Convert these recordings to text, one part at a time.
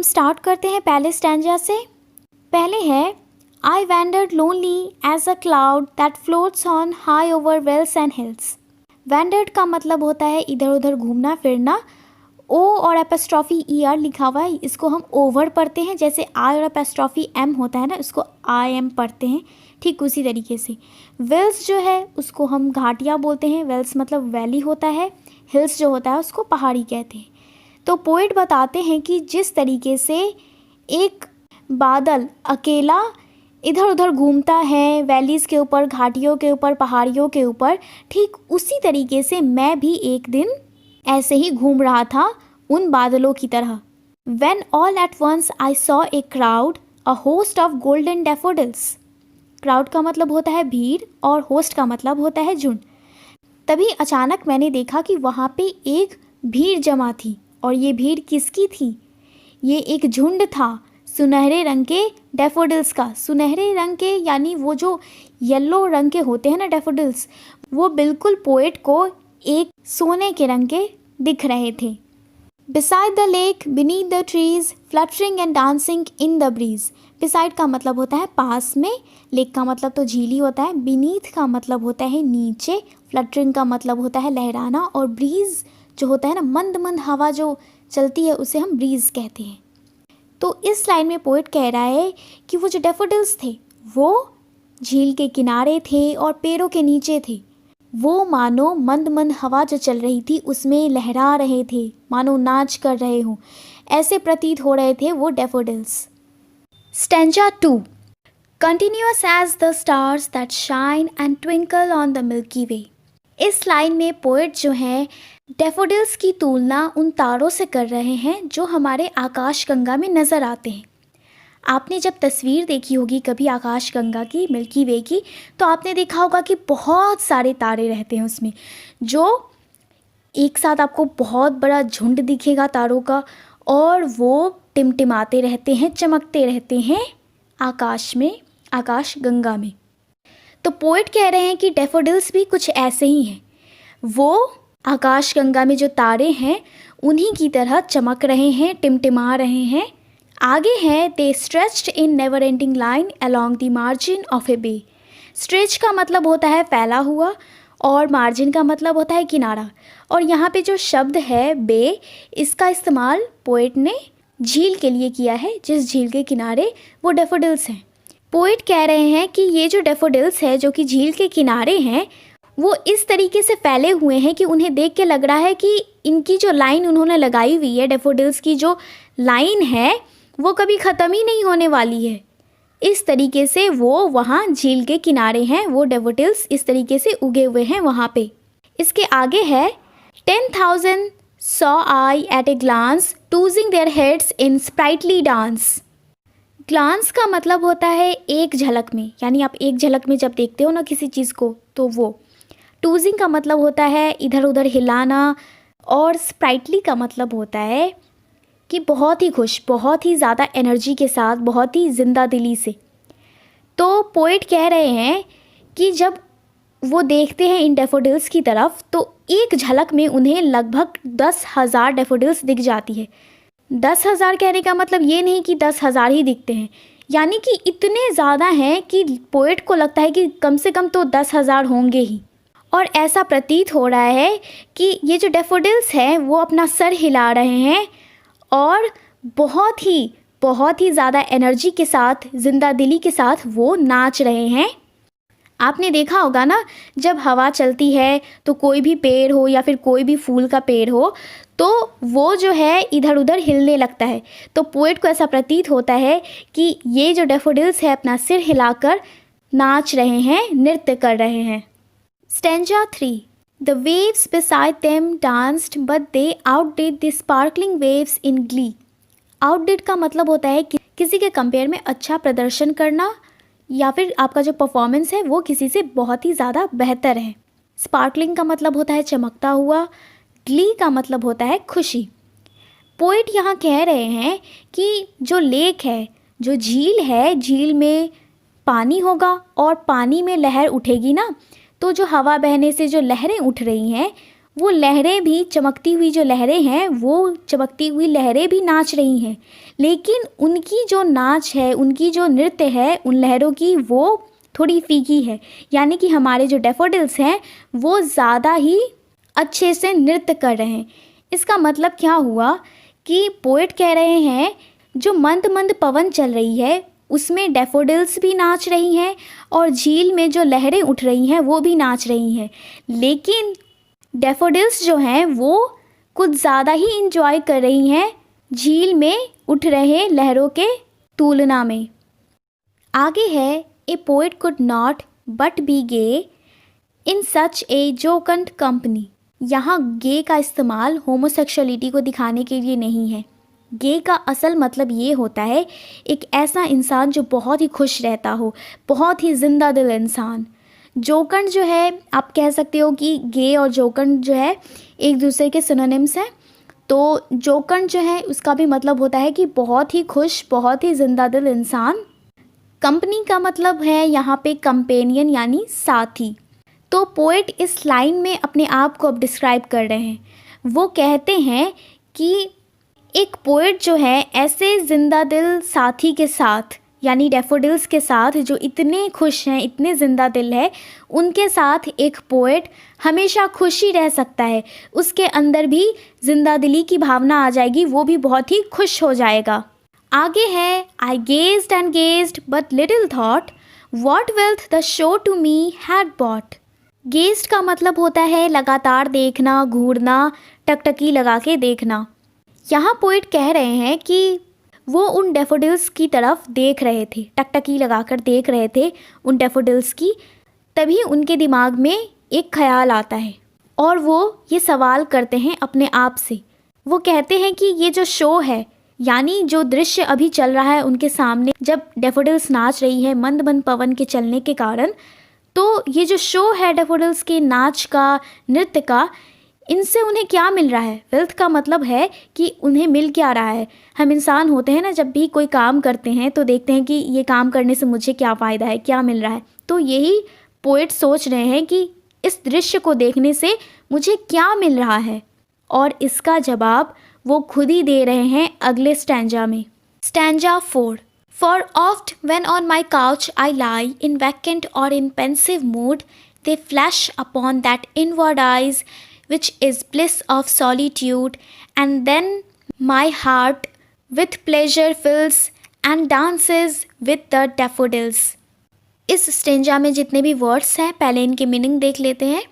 हम स्टार्ट करते हैं पहले स्टैंजा से। पहले है I wandered lonely as a cloud that floats on high over vales and hills. Wandered का मतलब होता है इधर उधर घूमना फिरना। ओ और एपस्ट्रॉफी ई आर लिखा हुआ है, इसको हम ओवर पढ़ते हैं, जैसे आई और एपस्ट्रॉफी एम होता है ना, उसको आई एम पढ़ते हैं, ठीक उसी तरीके से। वेल्स जो है उसको हम घाटियाँ बोलते हैं, वेल्स मतलब वैली होता है, हिल्स जो होता है उसको पहाड़ी कहते हैं। तो पोइट बताते हैं कि जिस तरीके से एक बादल अकेला इधर उधर घूमता है वैलीज़ के ऊपर, घाटियों के ऊपर, पहाड़ियों के ऊपर, ठीक उसी तरीके से मैं भी एक दिन ऐसे ही घूम रहा था उन बादलों की तरह। When all at once I saw a crowd, a host of golden daffodils. Crowd का मतलब होता है भीड़ और होस्ट का मतलब होता है झुंड। तभी अचानक मैंने देखा कि वहाँ पे एक भीड़ जमा थी, और ये भीड़ किसकी थी? ये एक झुंड था सुनहरे रंग के डैफोडिल्स का। सुनहरे रंग के यानी वो जो येलो रंग के होते हैं ना डैफोडिल्स, वो बिल्कुल पोएट को एक सोने के रंग के दिख रहे थे। Beside the lake, beneath the trees, fluttering and dancing in the breeze. Beside का मतलब होता है पास में, लेक का मतलब तो झील ही होता है, beneath का मतलब होता है नीचे, fluttering का मतलब होता है लहराना, और breeze जो होता है ना मंद मंद हवा जो चलती है उसे हम breeze कहते हैं। तो इस लाइन में पोएट कह रहा है कि वो जो डैफोडिल्स थे वो झील के किनारे थे और पेड़ों के नीचे थे। वो मानो मंद मंद हवा जो चल रही थी उसमें लहरा रहे थे, मानो नाच कर रहे हों, ऐसे प्रतीत हो रहे थे वो daffodils. Stanza 2। Continuous as the stars that shine and twinkle on the milky way. इस लाइन में पोएट जो है डैफोडिल्स की तुलना उन तारों से कर रहे हैं जो हमारे आकाशगंगा में नज़र आते हैं। आपने जब तस्वीर देखी होगी कभी आकाशगंगा की, मिल्की वे की, तो आपने देखा होगा कि बहुत सारे तारे रहते हैं उसमें, जो एक साथ आपको बहुत बड़ा झुंड दिखेगा तारों का, और वो टिमटिमाते रहते हैं, चमकते रहते हैं आकाश में, आकाशगंगा में। तो पोएट कह रहे हैं कि डैफोडिल्स भी कुछ ऐसे ही हैं। वो आकाशगंगा में जो तारे हैं उन्हीं की तरह चमक रहे हैं, टिमटिमा रहे हैं। आगे है they stretched in never ending line along the margin of a bay. Stretch का मतलब होता है फैला हुआ, और मार्जिन का मतलब होता है किनारा। और यहाँ पे जो शब्द है बे, इसका इस्तेमाल पोएट ने झील के लिए किया है, जिस झील के किनारे वो डैफोडिल्स हैं। पोएट कह रहे हैं कि ये जो डैफोडिल्स है जो कि झील के किनारे हैं, वो इस तरीके से फैले हुए हैं कि उन्हें देख के लग रहा है कि इनकी जो लाइन उन्होंने लगाई हुई है, डैफोडिल्स की जो लाइन है वो कभी ख़त्म ही नहीं होने वाली है। इस तरीके से वो वहाँ झील के किनारे हैं, वो डैफोडिल्स इस तरीके से उगे हुए हैं वहाँ पे। इसके आगे है 10,000 saw I at a glance, tossing their heads in sprightly dance. Glance का मतलब होता है एक झलक में, यानी आप एक झलक में जब देखते हो ना किसी चीज़ को, तो वो। टूजिंग का मतलब होता है इधर उधर हिलाना, और स्प्राइटली का मतलब होता है कि बहुत ही खुश, बहुत ही ज़्यादा एनर्जी के साथ, बहुत ही ज़िंदा दिली से। तो पोएट कह रहे हैं कि जब वो देखते हैं इन डैफोडिल्स की तरफ तो एक झलक में उन्हें लगभग 10,000 डैफोडिल्स दिख जाती है। 10,000 कहने का मतलब ये नहीं कि 10,000 ही दिखते हैं, यानी कि इतने ज़्यादा हैं कि पोएट को लगता है कि कम से कम तो 10,000 होंगे ही। और ऐसा प्रतीत हो रहा है कि ये जो डैफोडिल्स हैं वो अपना सर हिला रहे हैं और बहुत ही ज़्यादा एनर्जी के साथ, ज़िंदा दिली के साथ वो नाच रहे हैं। आपने देखा होगा ना, जब हवा चलती है तो कोई भी पेड़ हो या फिर कोई भी फूल का पेड़ हो तो वो जो है इधर उधर हिलने लगता है। तो पोएट को ऐसा प्रतीत होता है कि ये जो डैफोडिल्स है अपना सिर हिलाकर नाच रहे हैं, नृत्य कर रहे हैं। Stanza 3। The waves beside them danced but they outdid the sparkling waves in glee. Outdid का मतलब होता है कि किसी के कंपेयर में अच्छा प्रदर्शन करना, या फिर आपका जो परफॉर्मेंस है वो किसी से बहुत ही ज़्यादा बेहतर है। स्पार्कलिंग का मतलब होता है चमकता हुआ, ग्ली का मतलब होता है खुशी। पोएट यहाँ कह रहे हैं कि जो लेक है, जो झील है, झील में पानी होगा और पानी में लहर उठेगी ना, तो जो हवा बहने से जो लहरें उठ रही हैं वो लहरें भी, चमकती हुई जो लहरें हैं, वो चमकती हुई लहरें भी नाच रही हैं, लेकिन उनकी जो नाच है, उनकी जो नृत्य है उन लहरों की, वो थोड़ी फीकी है। यानी कि हमारे जो डैफोडिल्स हैं वो ज़्यादा ही अच्छे से नृत्य कर रहे हैं। इसका मतलब क्या हुआ कि पोएट कह रहे हैं जो मंद मंद पवन चल रही है उसमें डैफोडिल्स भी नाच रही हैं और झील में जो लहरें उठ रही हैं वो भी नाच रही हैं, लेकिन डैफोडिल्स जो हैं वो कुछ ज़्यादा ही इंजॉय कर रही हैं झील में उठ रहे लहरों के तुलना में। आगे है a poet could not but be gay in such a jocund company. यहाँ गे का इस्तेमाल होमोसेक्सुअलिटी को दिखाने के लिए नहीं है। गे का असल मतलब ये होता है एक ऐसा इंसान जो बहुत ही खुश रहता हो, बहुत ही जिंदा दिल इंसान। जोकंट जो है, आप कह सकते हो कि गे और जोकंट जो है एक दूसरे के सिनोनिम्स हैं। तो जोकंट जो है उसका भी मतलब होता है कि बहुत ही खुश, बहुत ही जिंदा दिल इंसान। कंपनी का मतलब है यहाँ पे कंपेनियन यानी साथी। तो पोएट इस लाइन में अपने आप को अब डिस्क्राइब कर रहे हैं। वो कहते हैं कि एक पोएट जो है ऐसे जिंदा दिल साथी के साथ, यानी डैफोडिल्स के साथ जो इतने खुश हैं, इतने जिंदा दिल है, उनके साथ एक पोएट हमेशा खुश ही रह सकता है। उसके अंदर भी जिंदा दिली की भावना आ जाएगी, वो भी बहुत ही खुश हो जाएगा। आगे है I gazed and gazed but little thought what wealth the show to me had brought. Gazed का मतलब होता है लगातार देखना, घूरना, टकटकी लगा के देखना। यहाँ पोएट कह रहे हैं कि वो उन डैफोडिल्स की तरफ देख रहे थे, टकटकी लगाकर देख रहे थे उन डैफोडिल्स की। तभी उनके दिमाग में एक ख्याल आता है और वो ये सवाल करते हैं अपने आप से। वो कहते हैं कि ये जो शो है, यानी जो दृश्य अभी चल रहा है उनके सामने, जब डैफोडिल्स नाच रही है मंद मंद पवन के चलने के कारण, तो ये जो शो है डैफोडिल्स के नाच का, नृत्य का, इनसे उन्हें क्या मिल रहा है। वेल्थ का मतलब है कि उन्हें मिल क्या रहा है। हम इंसान होते हैं ना, जब भी कोई काम करते हैं तो देखते हैं कि ये काम करने से मुझे क्या फ़ायदा है, क्या मिल रहा है। तो यही पोएट सोच रहे हैं कि इस दृश्य को देखने से मुझे क्या मिल रहा है, और इसका जवाब वो खुद ही दे रहे हैं अगले स्टैंजा में। Stanza 4। For oft when on my couch I lie in vacant or in pensive mood, they flash upon that inward eyes which is bliss of solitude, and then my heart with pleasure fills and dances with the daffodils। इस stanza में जितने भी words हैं पहले इनके meaning देख लेते हैं।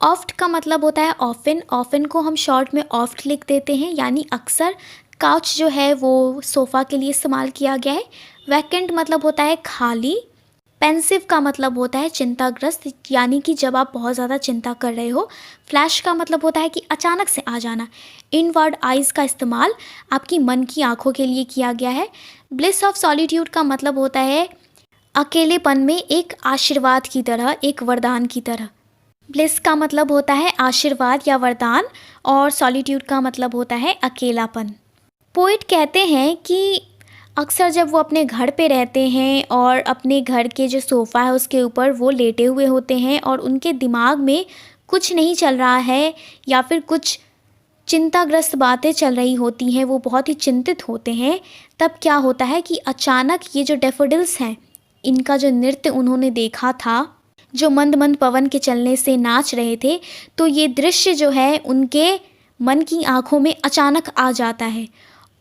ऑफ्ट का मतलब होता है ऑफन। ऑफन को हम शॉर्ट में ऑफ्ट लिख देते हैं, यानी अक्सर। काउच जो है वो सोफ़ा के लिए इस्तेमाल किया गया है। वैकेंट मतलब होता है खाली। पेंसिव का मतलब होता है चिंताग्रस्त, यानी कि जब आप बहुत ज़्यादा चिंता कर रहे हो। फ्लैश का मतलब होता है कि अचानक से आ जाना। इनवर्ड आइज़ का इस्तेमाल आपकी मन की आँखों के लिए किया गया है। ब्लिस ऑफ सॉलिट्यूड का मतलब होता है अकेलेपन में एक आशीर्वाद की तरह, एक वरदान की तरह। ब्लिस का मतलब होता है आशीर्वाद या वरदान, और सॉलिट्यूड का मतलब होता है अकेलापन। पोएट कहते हैं कि अक्सर जब वो अपने घर पे रहते हैं और अपने घर के जो सोफ़ा है उसके ऊपर वो लेटे हुए होते हैं और उनके दिमाग में कुछ नहीं चल रहा है या फिर कुछ चिंताग्रस्त बातें चल रही होती हैं, वो बहुत ही चिंतित होते हैं, तब क्या होता है कि अचानक ये जो डैफोडिल्स हैं, इनका जो नृत्य उन्होंने देखा था, जो मंद मंद पवन के चलने से नाच रहे थे, तो ये दृश्य जो है उनके मन की आँखों में अचानक आ जाता है।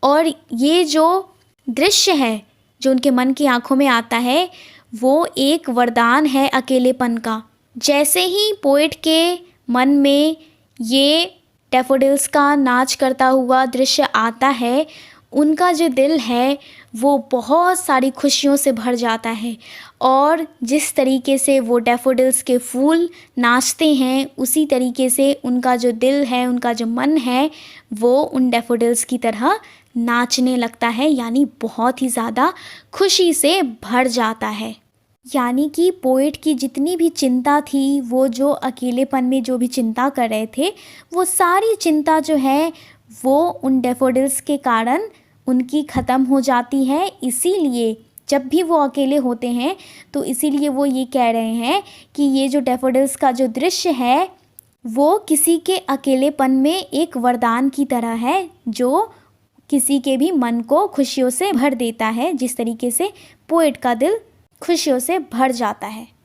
और ये जो दृश्य है जो उनके मन की आंखों में आता है वो एक वरदान है अकेलेपन का। जैसे ही पोएट के मन में ये डैफोडिल्स का नाच करता हुआ दृश्य आता है, उनका जो दिल है वो बहुत सारी खुशियों से भर जाता है, और जिस तरीके से वो डैफोडिल्स के फूल नाचते हैं उसी तरीके से उनका जो दिल है, उनका जो मन है, वो उन डैफोडिल्स की तरह नाचने लगता है, यानी बहुत ही ज़्यादा खुशी से भर जाता है। यानी कि पोएट की जितनी भी चिंता थी, वो जो अकेलेपन में जो भी चिंता कर रहे थे, वो सारी चिंता जो है वो उन डैफोडिल्स के कारण उनकी ख़त्म हो जाती है। इसीलिए जब भी वो अकेले होते हैं तो इसीलिए वो ये कह रहे हैं कि ये जो डैफोडिल्स का जो दृश्य है वो किसी के अकेलेपन में एक वरदान की तरह है जो किसी के भी मन को खुशियों से भर देता है, जिस तरीके से पोएट का दिल खुशियों से भर जाता है।